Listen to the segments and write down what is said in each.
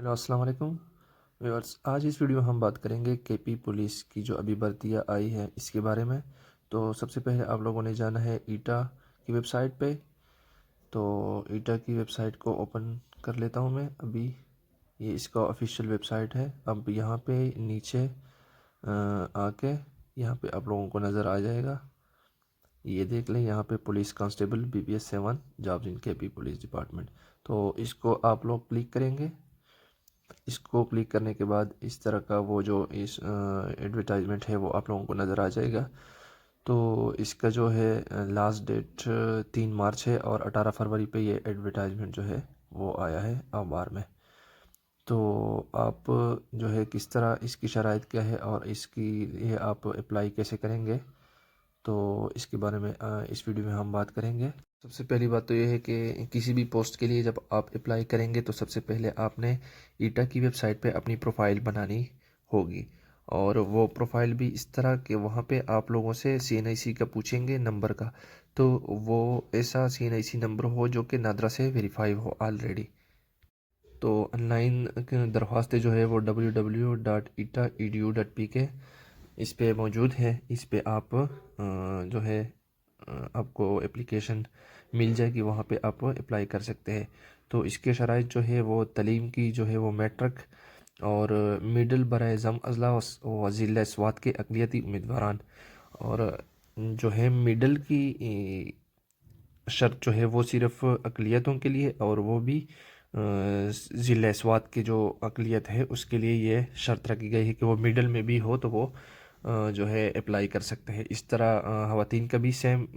Hello अस्सलाम वालेकुम viewers. आज इस वीडियो में हम बात करेंगे केपी पुलिस की जो अभी भर्तियाँ आई है इसके बारे में। तो सबसे पहले आप लोगों ने जाना है ईटा की वेबसाइट पे। तो ईटा की वेबसाइट को ओपन कर लेता हूँ मैं अभी। ये इसका ऑफिशियल वेबसाइट है। अब यहाँ पे नीचे आके यहाँ पे आप लोगों को नज़र आ जाएगा, ये देख लें यहाँ पे police constable BPS 7 jobs in KP police department. तो इसको आप लोग क्लिक करेंगे। इसको क्लिक करने के बाद इस तरह का वो जो इस एडवर्टाइजमेंट है वो आप लोगों को नज़र आ जाएगा। तो इसका जो है लास्ट डेट 3 मार्च है और 18 फरवरी पे ये एडवर्टाइजमेंट जो है वो आया है अखबार में। तो आप जो है किस तरह इसकी शराइत क्या है और इसकी ये आप अप्लाई कैसे करेंगे, तो इसके बारे में इस वीडियो में हम बात करेंगे। सबसे पहली बात तो ये है कि किसी भी पोस्ट के लिए जब आप अप्लाई करेंगे तो सबसे पहले आपने ईटा की वेबसाइट पे अपनी प्रोफाइल बनानी होगी। और वो प्रोफाइल भी इस तरह के वहाँ पे आप लोगों से CNIC का पूछेंगे नंबर का। तो वो ऐसा CNIC नंबर हो जो कि नादरा से वेरीफाई हो ऑलरेडी। तो ऑनलाइन दरख्वास्तें जो है वो www.ita.edu.pk इस पे मौजूद है। इस पे आप जो है आपको एप्लीकेशन मिल जाएगी, वहाँ पे आप अप्लाई कर सकते हैं। तो इसके शराइत जो है वो तालीम की जो है वो मैट्रिक और मिडल बराए ज़म अज़ला व ज़िला स्वात के अक़लियती उम्मीदवारान। और जो है मिडल की शर्त जो है वो सिर्फ़ अक़लियतों के लिए, और वो भी ज़िला स्वात की जो अक़लियत है उसके लिए ये शर्त रखी गई है कि वो मिडल में भी हो तो वो जो है अप्लाई कर सकते हैं। इस तरह ख़वातीन का भी सेम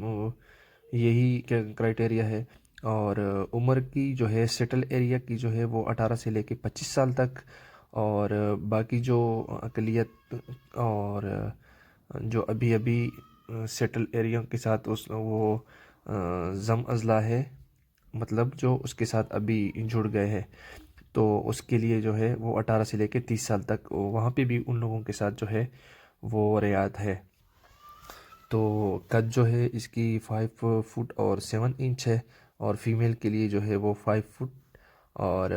यही क्राइटेरिया है। और उम्र की जो है सेटल एरिया की जो है वो 18 से लेके 25 साल तक। और बाकी जो अक़लियत और जो अभी अभी सेटल एरिया के साथ उस वो ज़म अज़ला है, मतलब जो उसके साथ अभी जुड़ गए हैं, तो उसके लिए जो है वो 18 से लेके 30 साल तक वहाँ पे भी उन लोगों के साथ जो है वो रियायत है। तो कद जो है इसकी 5 फुट और 7 इंच है। और फीमेल के लिए जो है वो 5 फुट और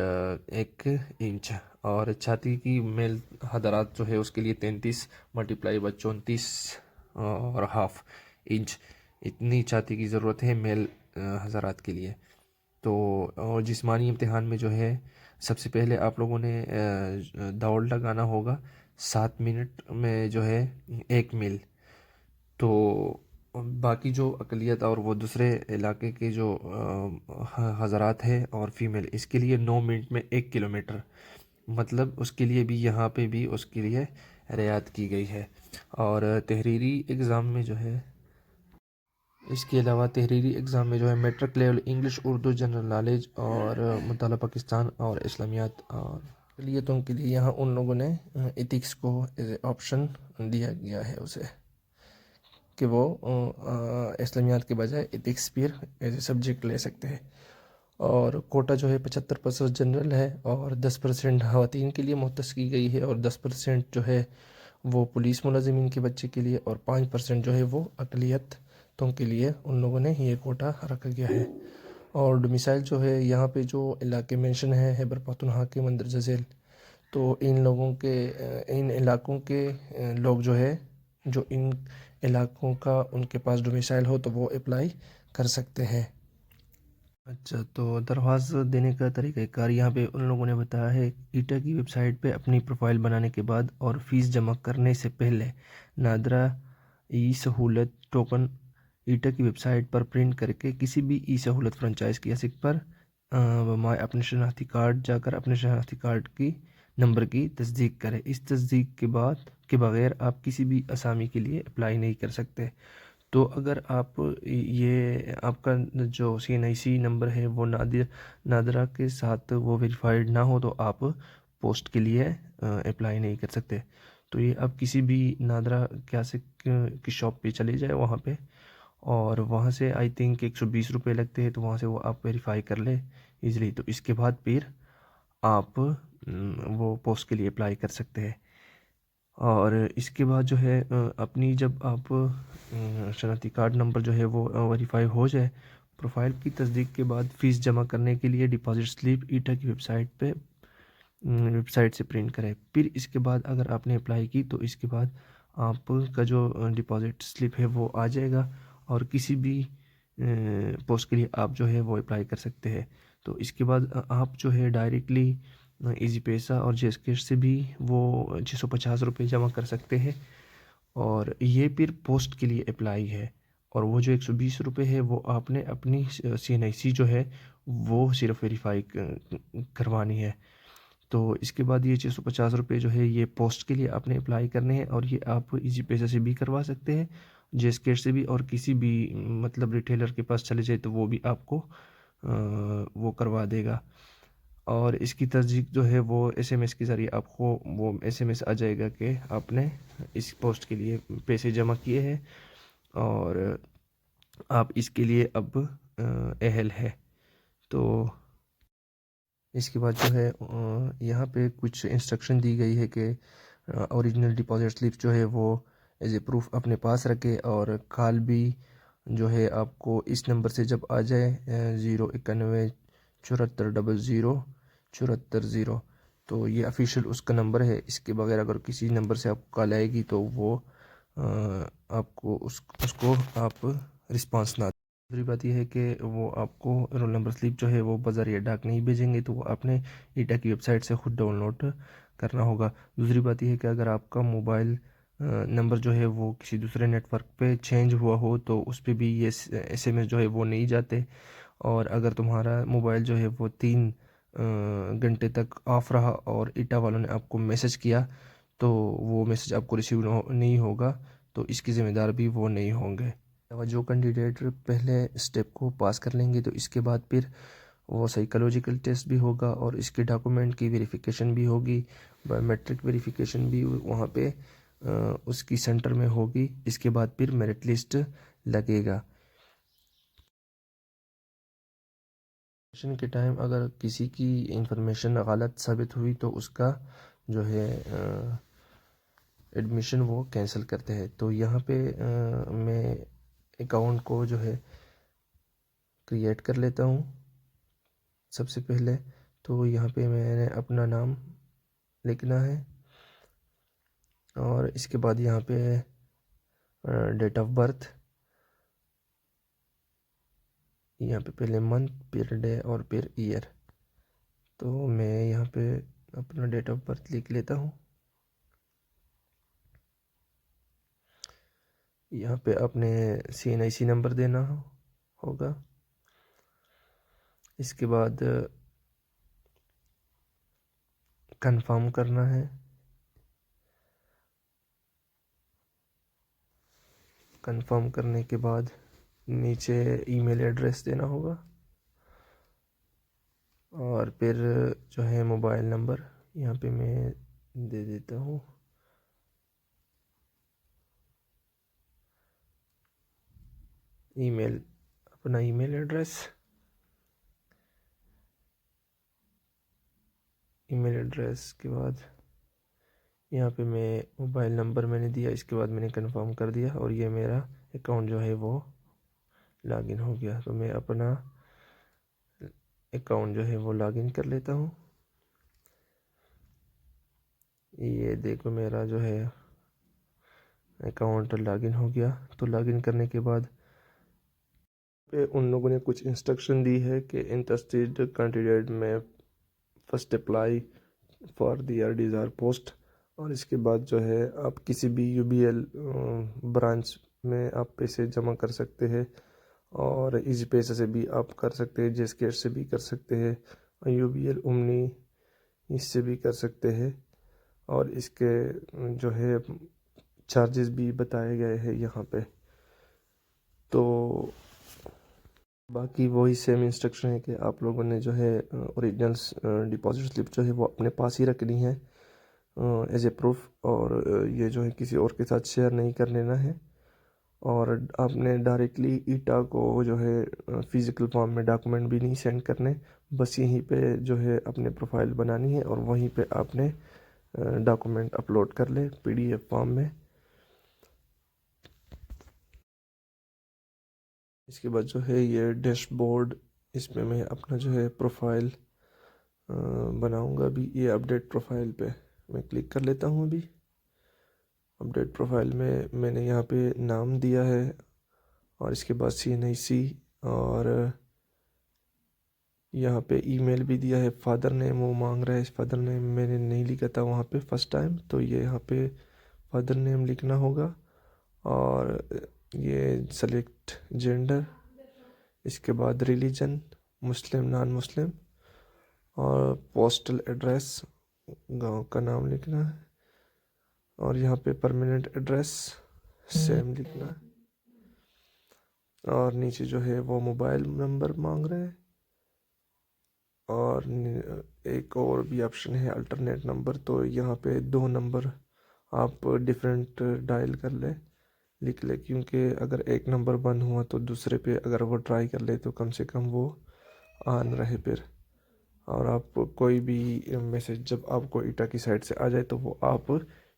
1 इंच। और छाती की मेल हदरात जो है उसके लिए 33 मल्टीप्लाई बाय 34 और हाफ इंच इतनी छाती की ज़रूरत है मेल हज़रात के लिए। तो और जिस्मानी इम्तिहान में जो है सबसे पहले आप लोगों ने दौड़ लगाना होगा 7 मिनट में जो है 1 मील। तो बाकी जो अक़लियत और वो दूसरे इलाके के जो हज़रात हैं और फीमेल, इसके लिए 9 मिनट में 1 किलोमीटर, मतलब उसके लिए भी यहाँ पे भी उसके लिए रियायत की गई है। और तहरीरी एग्ज़ाम में जो है इसके अलावा तहरीरी एग्ज़ाम में जो है matric level English, Urdu, general knowledge और मुताला पाकिस्तान और इस्लामियात और अक़लियतों के लिए यहाँ उन लोगों ने एथिक्स को ऑप्शन दिया गया है उसे कि वो इस्लामियात के बजाय एथिक्स भी एज ए सब्जेक्ट ले सकते हैं। और कोटा जो है 75% जनरल है और 10% ख़वातीन के लिए मुख्तस की गई है। और 10% जो है वो पुलिस मुलाजिमीन के बच्चे के लिए और 5% जो है वो अक़लियतों के लिए उन लोगों ने ये कोटा रखा गया है। और डोमिसाइल जो है यहाँ पे जो इलाके मेंशन है खैबर पख्तूनख्वा के मंदरजा झेल। तो इन लोगों के इन इलाकों के लोग जो है जो इन इलाकों का उनके पास डोमिसाइल हो तो वो अप्लाई कर सकते हैं। अच्छा, तो दरख्वास्त देने का तरीक़ाकार यहाँ पे उन लोगों ने बताया है। ईटा की वेबसाइट पे अपनी प्रोफाइल बनाने के बाद और फ़ीस जमा करने से पहले नादरा ई सहूलत टोकन ईटा की वेबसाइट पर प्रिंट करके किसी भी ई सहूलत फ्रेंचाइज कियासिक पर अपने शनाख्ती कार्ड जाकर अपने शनाख्ती कार्ड की नंबर की तस्दीक करें। इस तस्दीक के बाद के बगैर आप किसी भी असामी के लिए अप्लाई नहीं कर सकते। तो अगर आप ये आपका जो CNIC नंबर है वो नादरा के साथ वो वेरीफाइड ना हो तो आप पोस्ट के लिए अप्लाई नहीं कर सकते। तो ये आप किसी भी नादरा क्यासिक की शॉप पे चले जाए वहाँ पे, और वहाँ से आई थिंक 120 रुपये लगते हैं, तो वहाँ से वो आप वेरीफाई कर ले ईज़िली। तो इसके बाद फिर आप वो पोस्ट के लिए अप्लाई कर सकते हैं। और इसके बाद जो है अपनी जब आप शनाख्ती कार्ड नंबर जो है वो वेरीफाई हो जाए, प्रोफाइल की तस्दीक के बाद फ़ीस जमा करने के लिए डिपॉज़िट स्लिप ईटा की वेबसाइट पे वेबसाइट से प्रिंट करें। फिर इसके बाद अगर आपने अप्लाई की तो इसके बाद आपका जो डिपॉज़िट स्लिप है वो आ जाएगा और किसी भी पोस्ट के लिए आप जो है वो अप्लाई कर सकते हैं। तो इसके बाद आप जो है डायरेक्टली ईज़ी पैसा और जेसकैश से भी वो 650 रुपये जमा कर सकते हैं और ये फिर पोस्ट के लिए अप्लाई है। और वो जो 120 रुपये है वो आपने अपनी CNIC जो है वो सिर्फ वेरीफाई करवानी है। तो इसके बाद ये 650 रुपये जो है ये पोस्ट के लिए आपने अप्लाई करने हैं और ये आप इजी पैसा से भी करवा सकते हैं, जेसकेट से भी, और किसी भी मतलब रिटेलर के पास चले जाए तो वो भी आपको वो करवा देगा। और इसकी तस्दीक जो है वो SMS के ज़रिए आपको वो SMS आ जाएगा कि आपने इस पोस्ट के लिए पैसे जमा किए हैं और आप इसके लिए अब अहल है। तो इसके बाद जो है यहाँ पे कुछ इंस्ट्रक्शन दी गई है कि ओरिजिनल डिपॉजिट स्लिप जो है वो एज ए प्रूफ अपने पास रखे और कॉल भी जो है आपको इस नंबर से जब आ जाए 091 7400 74 0 तो ये ऑफिशियल उसका नंबर है। इसके बगैर अगर किसी नंबर से आपको कॉल आएगी तो वो आपको उसको आप रिस्पांस ना। दूसरी बात यह है कि वो आपको रोल नंबर स्लिप जो है वो बज़रिया डाक नहीं भेजेंगे, तो वो आपने ईटा की वेबसाइट से ख़ुद डाउनलोड करना होगा। दूसरी बात यह है कि अगर आपका मोबाइल नंबर जो है वो किसी दूसरे नेटवर्क पे चेंज हुआ हो तो उस पर भी ये SMS जो है वो नहीं जाते। और अगर तुम्हारा मोबाइल जो है वो 3 घंटे तक ऑफ रहा और ईटा वालों ने आपको मैसेज किया तो वो मैसेज आपको रिसीव नहीं होगा, तो इसकी ज़िम्मेदार भी वो नहीं होंगे। जो कैंडिडेट पहले स्टेप को पास कर लेंगे तो इसके बाद फिर वो साइकोलॉजिकल टेस्ट भी होगा और इसके डॉक्यूमेंट की वेरिफिकेशन भी होगी, बायोमेट्रिक वेरिफिकेशन भी वहाँ पे उसकी सेंटर में होगी। इसके बाद फिर मेरिट लिस्ट लगेगा। एडमिशन के टाइम अगर किसी की इंफॉर्मेशन गलत साबित हुई तो उसका जो है एडमिशन वो कैंसिल करते हैं। तो यहाँ पे मैं अकाउंट को जो है क्रिएट कर लेता हूँ सबसे पहले। तो यहाँ पे मैंने अपना नाम लिखना है और इसके बाद यहाँ पे डेट ऑफ बर्थ, यहाँ पे पहले मंथ फिर डे और फिर ईयर। तो मैं यहाँ पे अपना डेट ऑफ बर्थ लिख लेता हूँ। यहाँ पे अपने CNIC नंबर देना होगा। इसके बाद कंफर्म करना है। कंफर्म करने के बाद नीचे ईमेल एड्रेस देना होगा और फिर जो है मोबाइल नंबर यहाँ पे मैं दे देता हूँ। ईमेल, अपना ईमेल एड्रेस, ईमेल एड्रेस के बाद यहाँ पे मैं मोबाइल नंबर मैंने दिया। इसके बाद मैंने कंफर्म कर दिया और ये मेरा अकाउंट जो है वो लॉगिन हो गया। तो मैं अपना अकाउंट जो है वो लॉगिन कर लेता हूँ। ये देखो मेरा जो है अकाउंट लॉगिन हो गया। तो लॉगिन करने के बाद पे उन लोगों ने कुछ इंस्ट्रक्शन दी है कि इंटरेस्टेड कैंडिडेट में first apply for their desire post. और इसके बाद जो है आप किसी भी UBL ब्रांच में आप पैसे जमा कर सकते हैं और इजी पैसे से भी आप कर सकते हैं, जेसकेट से भी कर सकते हैं, UBL उमनी इससे भी कर सकते हैं। और इसके जो है चार्जेस भी बताए गए हैं यहाँ पे। तो बाकी वही सेम इंस्ट्रक्शन है कि आप लोगों ने जो है ओरिजिनल डिपॉजिट स्लिप जो है वो अपने पास ही रखनी है एज ए प्रूफ, और ये जो है किसी और के साथ शेयर नहीं कर लेना है। और आपने डायरेक्टली ईटा को जो है फिज़िकल फॉर्म में डॉक्यूमेंट भी नहीं सेंड करने, बस यहीं पे जो है अपने प्रोफाइल बनानी है और वहीं पे आपने डॉक्यूमेंट अपलोड कर ले PDF फॉर्म में। इसके बाद जो है ये डैशबोर्ड, इसमें मैं अपना जो है प्रोफाइल बनाऊंगा अभी। ये अपडेट प्रोफाइल पे मैं क्लिक कर लेता हूँ अभी। अपडेट प्रोफाइल में मैंने यहाँ पे नाम दिया है और इसके बाद CNIC, और यहाँ पे ईमेल भी दिया है। फादर नेम वो मांग रहा है, फादर नेम मैंने नहीं लिखा था वहाँ पे फर्स्ट टाइम, तो ये यहाँ पे फादर नेम लिखना होगा। और ये सेलेक्ट जेंडर, इसके बाद रिलीजन, मुस्लिम नॉन मुस्लिम, और पोस्टल एड्रेस, गांव का नाम लिखना है। और यहाँ पे परमानेंट एड्रेस सेम लिखना है। और नीचे जो है वो मोबाइल नंबर मांग रहे हैं। और एक और भी ऑप्शन है अल्टरनेट नंबर, तो यहाँ पे 2 नंबर आप डिफरेंट डायल कर ले, लिख ले, क्योंकि अगर एक नंबर बंद हुआ तो दूसरे पे अगर वो ट्राई कर ले तो कम से कम वो ऑन रहे फिर। और आप कोई भी मैसेज जब आपको ईटा की साइड से आ जाए तो वो आप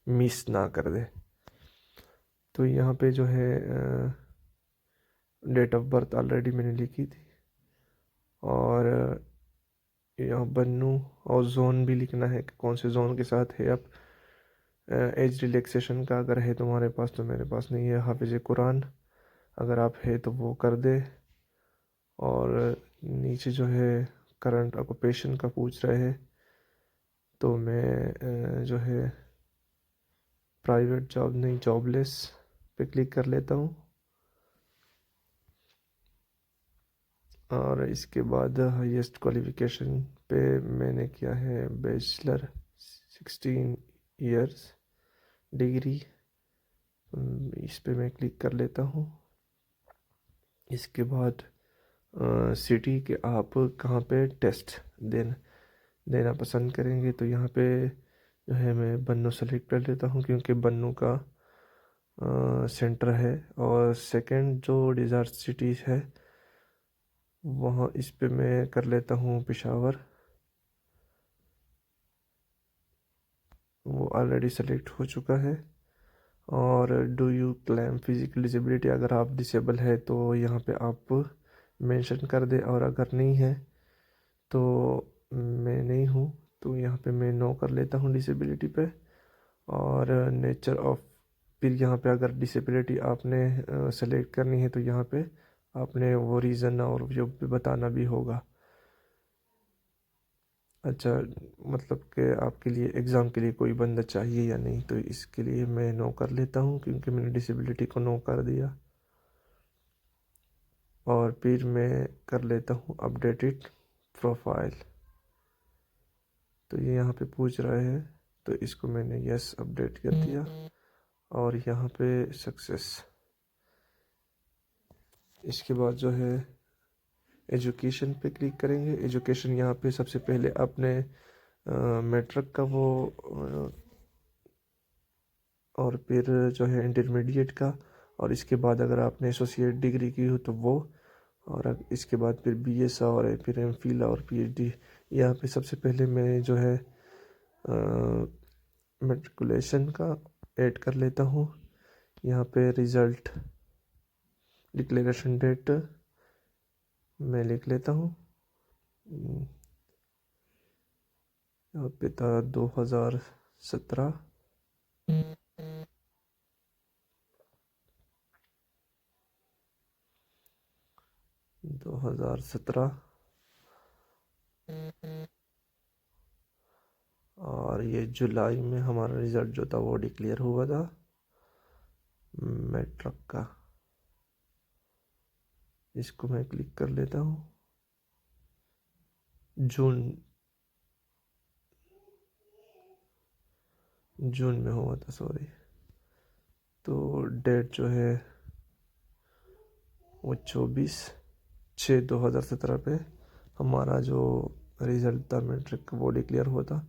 मिस ना कर दे। तो यहाँ पे जो है डेट ऑफ बर्थ ऑलरेडी मैंने लिखी थी। और यहाँ बन्नू और जोन भी लिखना है कि कौन से जोन के साथ है आप। एज रिलैक्सेशन का अगर है तुम्हारे पास, तो मेरे पास नहीं है। हाफिज़ कुरान अगर आप है तो वो कर दे। और नीचे जो है करंट ऑक्यूपेशन का पूछ रहे हैं, तो मैं जो है प्राइवेट जॉब नहीं, जॉबलेस पे क्लिक कर लेता हूँ। और इसके बाद हाईएस्ट क्वालिफ़िकेशन पे मैंने किया है बैचलर 16 इयर्स डिग्री, इस पे मैं क्लिक कर लेता हूँ। इसके बाद सिटी के आप कहाँ पे टेस्ट देना पसंद करेंगे, तो यहाँ पे जो है मैं बन्नू सेलेक्ट कर लेता हूँ, क्योंकि बन्नू का सेंटर है। और सेकंड जो डिज़ायर सिटीज़ है वहाँ, इस पे मैं कर लेता हूँ पेशावर, वो ऑलरेडी सेलेक्ट हो चुका है। और do you claim physical disability, अगर आप डिसेबल है तो यहाँ पे आप मेंशन कर दे, और अगर नहीं है तो मैं नहीं हूँ, तो यहाँ पे मैं नो कर लेता हूँ डिसेबिलिटी पे। और नेचर ऑफ, फिर यहाँ पे अगर डिसेबिलिटी आपने सेलेक्ट करनी है तो यहाँ पे आपने वो रीज़न और जो भी बताना भी होगा। अच्छा, मतलब कि आपके लिए एग्ज़ाम के लिए कोई बंदा चाहिए या नहीं, तो इसके लिए मैं नो कर लेता हूँ, क्योंकि मैंने डिसेबिलिटी को नो कर दिया। और फिर मैं कर लेता हूँ अपडेटेड प्रोफाइल, तो ये यहाँ पे पूछ रहे हैं, तो इसको मैंने यस अपडेट कर दिया। और यहाँ पे सक्सेस। इसके बाद जो है एजुकेशन पे क्लिक करेंगे। एजुकेशन यहाँ पे सबसे पहले आपने मैट्रिक का वो और फिर जो है इंटरमीडिएट का, और इसके बाद अगर आपने एसोसिएट डिग्री की हो तो वो, और इसके बाद फिर BS और फिर MPhil और PhD। यहाँ पे सबसे पहले मैं जो है मेट्रिकुलेशन का ऐड कर लेता हूँ। यहाँ पे रिज़ल्ट डिक्लेरेशन डेट मैं लिख लेता हूँ। यहाँ पे था 2017। 2017। और ये जुलाई में हमारा रिज़ल्ट जो था वो डिक्लेयर हुआ था मैट्रिक का। इसको मैं क्लिक कर लेता हूँ। जून में हुआ था, सॉरी। तो डेट जो है वो 24/6/2017 पे हमारा जो रिज़ल्ट था मैट्रिक का वो डिक्लेयर हुआ था।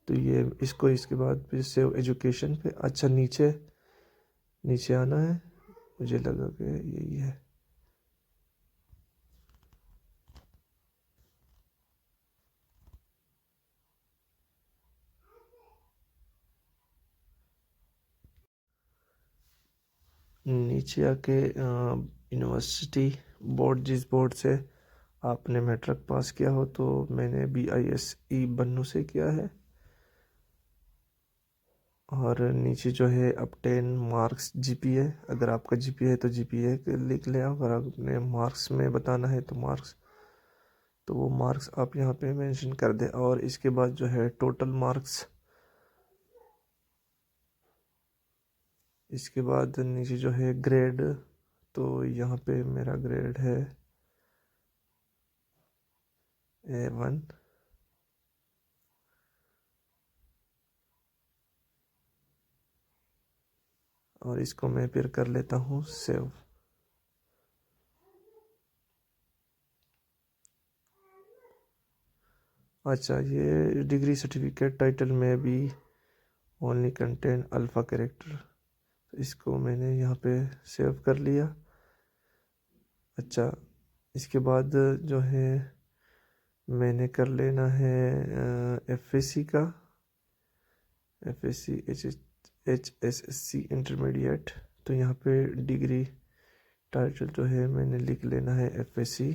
तो ये इसको इसके बाद फिर सेव एजुकेशन पे, अच्छा नीचे नीचे आना है, मुझे लगा कि यही है। नीचे आके यूनिवर्सिटी बोर्ड, जिस बोर्ड से आपने मैट्रिक पास किया हो तो मैंने BISE बन्नू से किया है। और नीचे जो है obtain मार्क्स GPA, अगर आपका GPA है तो GPA लिख लें। अगर आपने मार्क्स में बताना है तो मार्क्स, तो वो मार्क्स आप यहाँ पे मेंशन कर दें। और इसके बाद जो है टोटल मार्क्स, इसके बाद नीचे जो है ग्रेड, तो यहाँ पे मेरा ग्रेड है A1। और इसको मैं फिर कर लेता हूँ सेव। अच्छा, ये डिग्री सर्टिफिकेट टाइटल में भी ओनली कंटेन अल्फ़ा कैरेक्टर, इसको मैंने यहाँ पे सेव कर लिया। अच्छा, इसके बाद जो है मैंने कर लेना है FSC का, FSC HSSC इंटरमीडिएट। तो यहाँ पे डिग्री टाइटल जो है मैंने लिख लेना है FSC।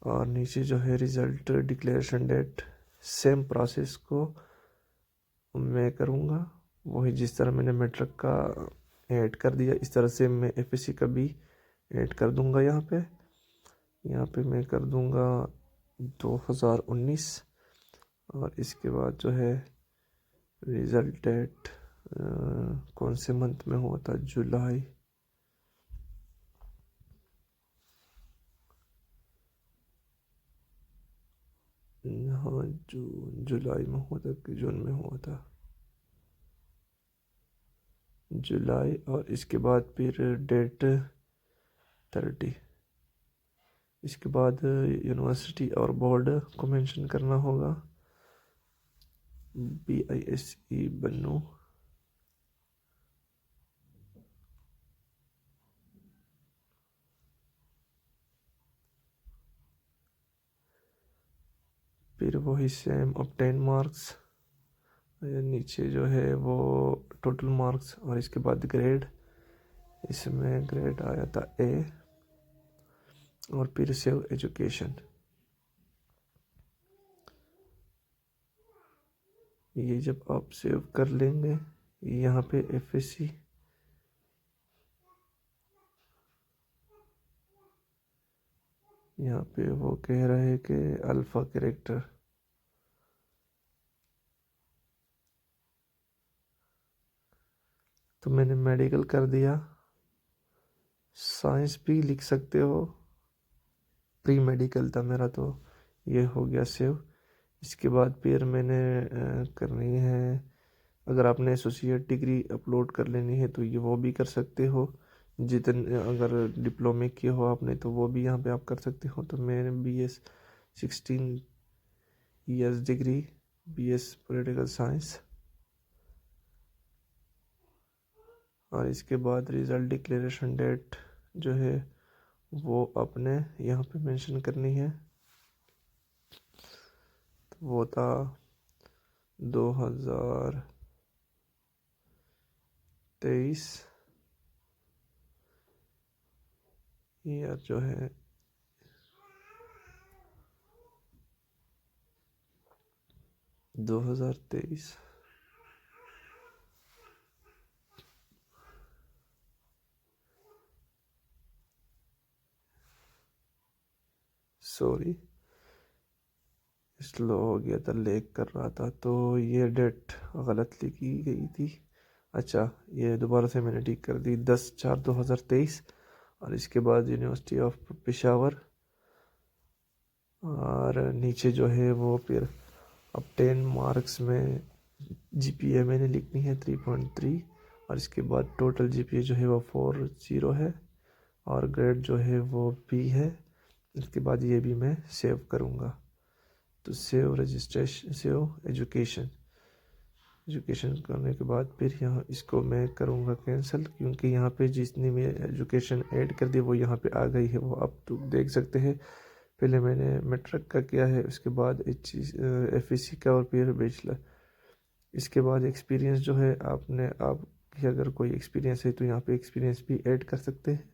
और नीचे जो है result declaration date, same process को मैं करूँगा। वही जिस तरह मैंने मैट्रिक का ऐड कर दिया, इस तरह से मैं FSC का भी ऐड कर दूँगा। यहाँ पे मैं कर दूँगा 2019। और इसके बाद जो है रिज़ल्ट डेट कौन से मंथ में हुआ था, जुलाई, हाँ जुलाई में हुआ था कि जून में हुआ था, जुलाई। और इसके बाद फिर डेट 30। इसके बाद यूनिवर्सिटी और बोर्ड को मेंशन करना होगा, BISE बन्नू। फिर वही सेम obtain मार्क्स, नीचे जो है वो टोटल मार्क्स। और इसके बाद ग्रेड, इसमें ग्रेड आया था A। और फिर सेव एजुकेशन, ये जब आप सेव कर लेंगे, यहाँ पे FSC, यहाँ पे वो कह रहे हैं कि अल्फ़ा कैरेक्टर, तो मैंने मेडिकल कर दिया। साइंस भी लिख सकते हो, प्री मेडिकल था मेरा, तो ये हो गया सेव। इसके बाद फिर मैंने करनी है, अगर आपने एसोसिएट डिग्री अपलोड कर लेनी है तो ये वो भी कर सकते हो। अगर डिप्लोमे किए हो आपने तो वो भी यहाँ पे आप कर सकते हो। तो मैंने BS 16 degree, BS political science. और इसके बाद रिज़ल्ट डिक्लेरेशन डेट जो है वो अपने यहाँ पे मेंशन करनी है। तो वो था 2023 ईयर जो है 2023। सॉरी, स्लो हो गया था, लेग कर रहा था, तो ये डेट गलत लिखी गई थी। अच्छा, ये दोबारा से मैंने ठीक कर दी, 10/4/2023। और इसके बाद यूनिवर्सिटी ऑफ पेशावर। और नीचे जो है वो फिर obtain मार्क्स में GPA मैंने लिखनी है 3.3। और इसके बाद टोटल GPA जो है वो 40 है। और ग्रेड जो है वो B है। इसके बाद ये भी मैं सेव करूँगा। तो सेव रजिस्ट्रेशन, सेव एजुकेशन करने के बाद फिर यहाँ इसको मैं करूँगा कैंसिल, क्योंकि यहाँ पे जितनी मैं एजुकेशन ऐड कर दी वो यहाँ पे आ गई है, वो आप तो देख सकते हैं। पहले मैंने मैट्रिक का किया है, उसके बाद FSC का, और फिर बैचलर। इसके बाद एक्सपीरियंस जो है आपकी अगर कोई एक्सपीरियंस है तो यहाँ पे एक्सपीरियंस भी ऐड कर सकते हैं।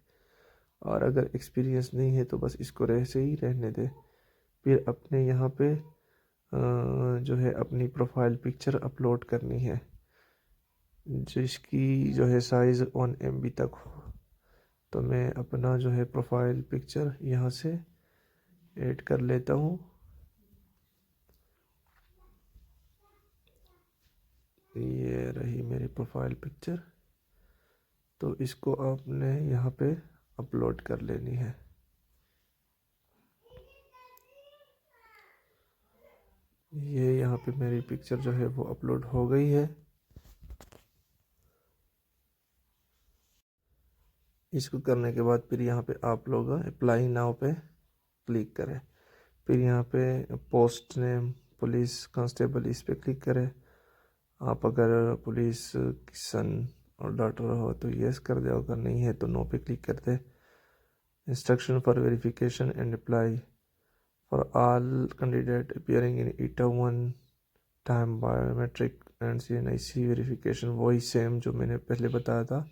और अगर एक्सपीरियंस नहीं है तो बस इसको ऐसे ही रहने दे। फिर अपने यहाँ पे जो है अपनी प्रोफाइल पिक्चर अपलोड करनी है, जिसकी जो है साइज़ 1 MB तक हो। तो मैं अपना जो है प्रोफाइल पिक्चर यहाँ से ऐड कर लेता हूँ। ये रही मेरी प्रोफाइल पिक्चर। तो इसको आपने यहाँ पे अपलोड कर लेनी है। ये यहाँ पे मेरी पिक्चर जो है वो अपलोड हो गई है। इसको करने के बाद फिर यहाँ पे आप लोग अप्लाई नाउ पे क्लिक करें। फिर यहाँ पे पोस्ट नेम पुलिस कांस्टेबल, इस पे क्लिक करें। आप अगर पुलिस की सन और डॉटर हो तो यस कर दे, अगर नहीं है तो नो पे क्लिक कर दे। Instruction for verification and apply for all candidate appearing in ईटा 1 time biometric and CNIC verification, वही सेम जो मैंने पहले बताया था।